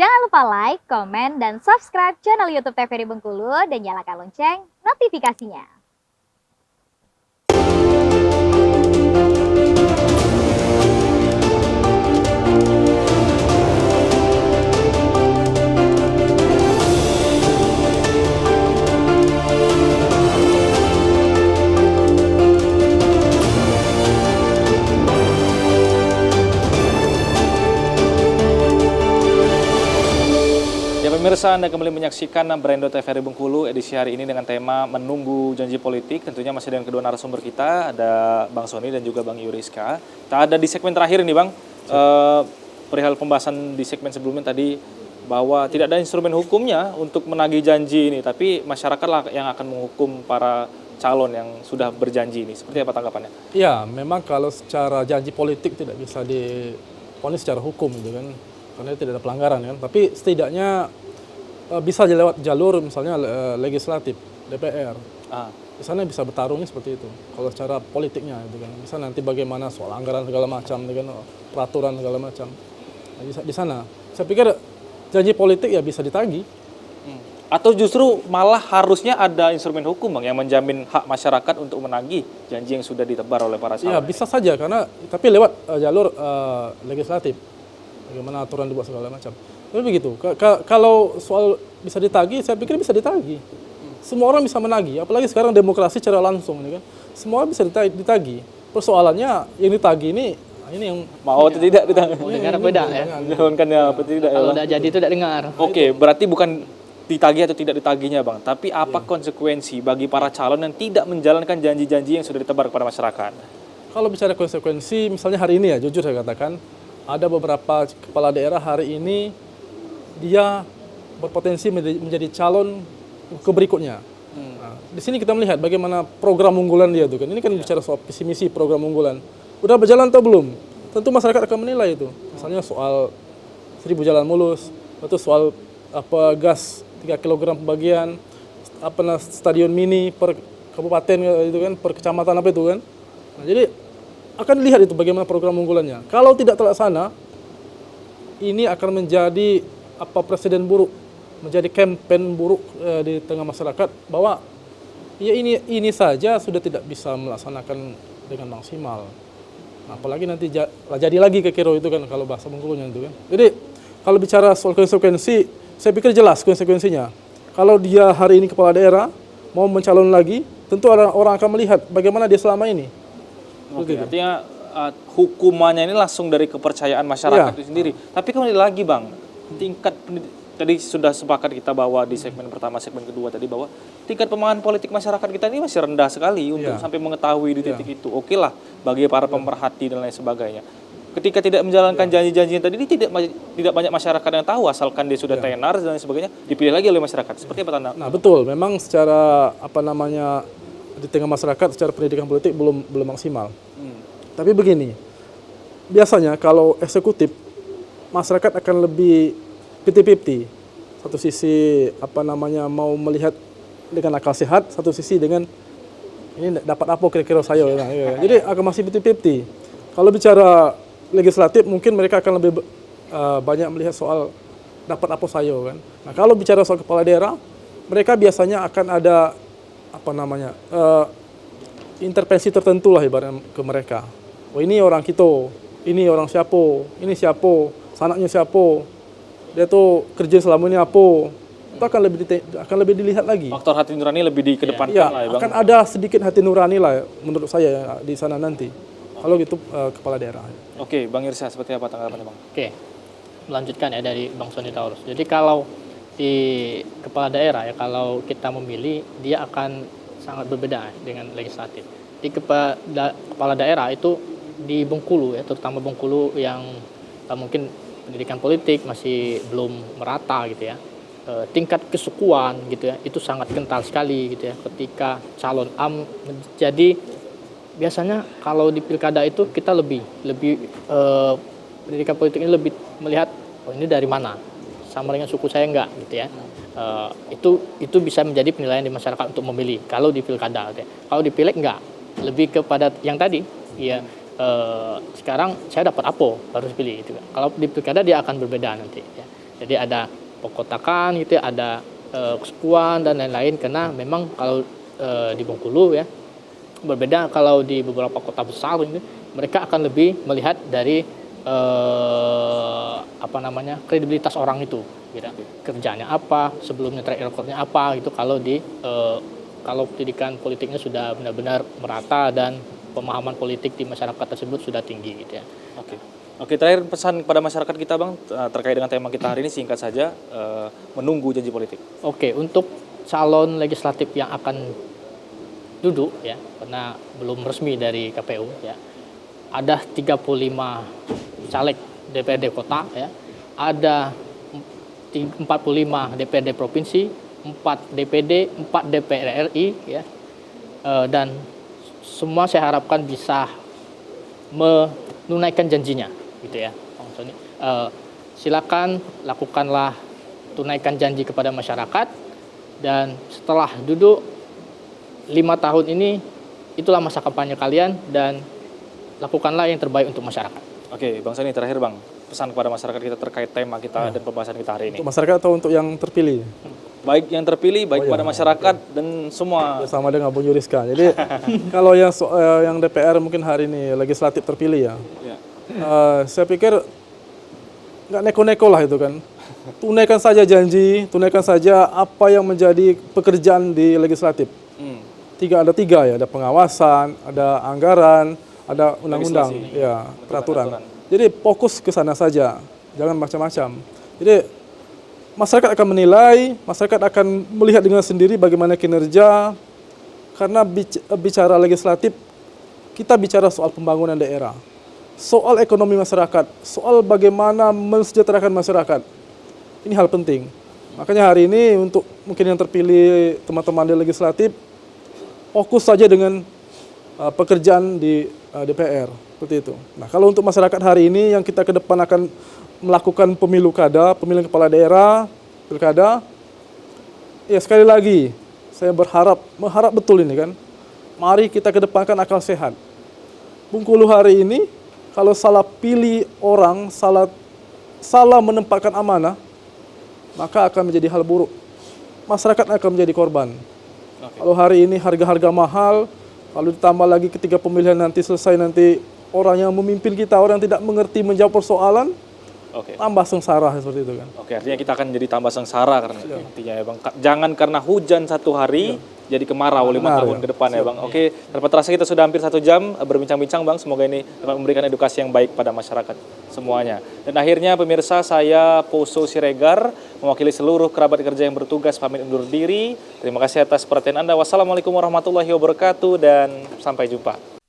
Jangan lupa like, komen, dan subscribe channel YouTube TVRI Bengkulu dan nyalakan lonceng notifikasinya. Pemirsa, Anda kembali menyaksikan Brando TVRI Bengkulu edisi hari ini dengan tema Menunggu Janji Politik. Tentunya masih dengan kedua narasumber kita, ada Bang Sony dan juga Bang Yuriska. Kita ada di segmen terakhir ini, Bang. Perihal pembahasan di segmen sebelumnya tadi bahwa tidak ada instrumen hukumnya untuk menagih janji ini, tapi masyarakatlah yang akan menghukum para calon yang sudah berjanji ini. Seperti apa tanggapannya? Ya, memang kalau secara janji politik tidak bisa diponis secara hukum gitu kan, karena tidak ada pelanggaran kan. Tapi setidaknya bisa lewat jalur misalnya legislatif, DPR. Di sana bisa bertarungnya seperti itu. Kalau secara politiknya gitu kan, bisa nanti bagaimana soal anggaran segala macam, dengan peraturan segala macam. Nah, di sana, saya pikir janji politik ya bisa ditagih. Atau justru malah harusnya ada instrumen hukum, Bang, yang menjamin hak masyarakat untuk menagih janji yang sudah ditebar oleh para calon. Ya bisa saja, karena tapi lewat jalur legislatif, bagaimana aturan dibuat segala macam. Tapi begitu, kalau soal bisa ditagih, saya pikir bisa ditagih. Semua orang bisa menagih, apalagi sekarang demokrasi secara langsung, kan? Semua bisa ditagih. Persoalannya yang ditagih ini yang mau atau tidak ditagih. Dengar beda ya. Jawabannya apa tidak? Kalau udah jadi itu tidak dengar. Oke, berarti bukan ditagih atau tidak ditagihnya, Bang, tapi apa konsekuensi bagi para calon yang tidak menjalankan janji-janji yang sudah ditebar kepada masyarakat? Kalau bicara konsekuensi, misalnya hari ini ya, jujur saya katakan, ada beberapa kepala daerah hari ini dia berpotensi menjadi calon ke berikutnya. Nah, di sini kita melihat bagaimana program unggulan dia tuh kan. Ini kan bicara soal visi misi program unggulan. Udah berjalan atau belum? Tentu masyarakat akan menilai itu. Misalnya soal 1000 jalan mulus, atau soal gas 3 kg pembagian, stadion mini per kabupaten itu kan, per kecamatan apa itu kan. Nah, jadi akan dilihat itu bagaimana program unggulannya. Kalau tidak terlaksana, ini akan menjadi presiden buruk, menjadi campaign buruk di tengah masyarakat bahwa ya ini saja sudah tidak bisa melaksanakan dengan maksimal. Nah, apalagi nanti jadi lagi ke kiro itu kan, kalau bahasa Bengkulunya itu kan. Jadi kalau bicara soal konsekuensi, saya pikir jelas konsekuensinya. Kalau dia hari ini kepala daerah mau mencalon lagi, tentu orang akan melihat bagaimana dia selama ini. Oke, artinya hukumannya ini langsung dari kepercayaan masyarakat itu sendiri. Tapi kembali lagi, Bang, tingkat tadi sudah sepakat kita bahwa di segmen pertama, segmen kedua tadi bahwa tingkat pemahaman politik masyarakat kita ini masih rendah sekali untuk sampai mengetahui di titik itu. Oke lah, bagi para pemerhati dan lain sebagainya. Ketika tidak menjalankan janji-janji tadi, ini tidak banyak masyarakat yang tahu, asalkan dia sudah tenar dan lain sebagainya, dipilih lagi oleh masyarakat. Seperti apa tanda? Nah, betul. Memang secara di tengah masyarakat secara pendidikan politik belum maksimal. Tapi begini, biasanya kalau eksekutif masyarakat akan lebih 50-50. Satu sisi mau melihat dengan akal sehat, satu sisi dengan ini dapat apa kira-kira saya. Jadi akan masih 50-50. Kalau bicara legislatif mungkin mereka akan lebih banyak melihat soal dapat apa saya kan. Nah, kalau bicara soal kepala daerah, mereka biasanya akan ada intervensi tertentu lah ibaratnya ke mereka. Oh, ini orang kita, ini orang siapa, ini siapa, sanaknya siapa, dia tuh kerja selama ini apa, itu akan lebih dilihat lagi. Faktor hati nurani lebih dikedepankan lah ya, Bang. Akan ada sedikit hati nurani lah menurut saya di sana nanti. Kalau gitu kepala daerah. Oke, Bang Irsa, seperti apa tanggapannya, Bang? Oke, melanjutkan ya dari Bang Sony Taurus. Jadi kalau di kepala daerah ya, kalau kita memilih, dia akan sangat berbeda dengan legislatif. Di kepala daerah itu di Bengkulu ya, terutama Bengkulu yang mungkin pendidikan politik masih belum merata gitu ya. Tingkat kesukuan gitu ya, itu sangat kental sekali gitu ya. Ketika calon jadi biasanya kalau di pilkada itu kita lebih pendidikan politik ini lebih melihat ini dari mana, sama dengan suku saya enggak gitu ya. Itu bisa menjadi penilaian di masyarakat untuk memilih kalau di pilkada gitu ya. Kalau di pileg enggak, lebih kepada yang tadi ya, sekarang saya dapat apa harus pilih itu kan. Kalau di pilkada dia akan berbeda nanti ya. Jadi ada pekotakan gitu ya, ada kesukuan dan lain-lain, karena memang kalau di Bengkulu ya berbeda kalau di beberapa kota besar ini, mereka akan lebih melihat dari kredibilitas orang itu, gitu. Kerjanya apa, sebelumnya track recordnya apa gitu. Kalau pendidikan politiknya sudah benar-benar merata dan pemahaman politik di masyarakat tersebut sudah tinggi gitu ya. Oke, terakhir pesan kepada masyarakat kita Bang terkait dengan tema kita hari ini singkat saja, menunggu janji politik. Oke, untuk calon legislatif yang akan duduk ya, karena belum resmi dari KPU ya, ada 35 caleg DPRD kota ya, ada 45 DPRD provinsi, 4 DPD, 4 DPR RI ya, dan semua saya harapkan bisa menunaikan janjinya gitu ya, Bang Sony. Silakan lakukanlah, tunaikan janji kepada masyarakat, dan setelah duduk 5 tahun ini, itulah masa kampanye kalian, dan lakukanlah yang terbaik untuk masyarakat. Oke, Bang Sony, terakhir Bang, pesan kepada masyarakat kita terkait tema kita dan pembahasan kita hari ini. Untuk masyarakat atau untuk yang terpilih? Baik yang terpilih, baik kepada masyarakat dan semua. Sama dengan Bung Yuriska. Jadi kalau yang DPR mungkin hari ini legislatif terpilih ya. Saya pikir nggak neko-neko lah itu kan. Tunaikan saja janji, tunaikan saja apa yang menjadi pekerjaan di legislatif. Ada tiga ya, ada pengawasan, ada anggaran, ada undang-undang, ya peraturan. Jadi fokus ke sana saja, jangan macam-macam. Jadi masyarakat akan menilai, masyarakat akan melihat dengan sendiri bagaimana kinerja, karena bicara legislatif, kita bicara soal pembangunan daerah, soal ekonomi masyarakat, soal bagaimana mensejahterakan masyarakat. Ini hal penting. Makanya hari ini untuk mungkin yang terpilih teman-teman di legislatif, fokus saja dengan pekerjaan di DPR, seperti itu. Nah, kalau untuk masyarakat hari ini yang kita ke depan akan melakukan pemilu kada, pemilihan kepala daerah, pilkada, ya sekali lagi, saya mengharap betul ini kan, mari kita kedepankan akal sehat. Bengkulu hari ini, kalau salah pilih orang, salah menempatkan amanah, maka akan menjadi hal buruk. Masyarakat akan menjadi korban. Kalau hari ini harga-harga mahal, lalu ditambah lagi ketika pemilihan nanti selesai, nanti orang yang memimpin kita, orang yang tidak mengerti menjawab persoalan, tambah sengsara seperti itu kan. Artinya kita akan jadi tambah sengsara karena nantinya ya Bang. Jangan karena hujan satu hari jadi kemarau 5 tahun ke depan ya Bang. Tanpa terasa kita sudah hampir 1 jam berbincang-bincang Bang. Semoga ini dapat memberikan edukasi yang baik pada masyarakat semuanya. Dan akhirnya pemirsa, saya Poso Siregar mewakili seluruh kerabat kerja yang bertugas pamit undur diri. Terima kasih atas perhatian Anda. Wassalamualaikum warahmatullahi wabarakatuh dan sampai jumpa.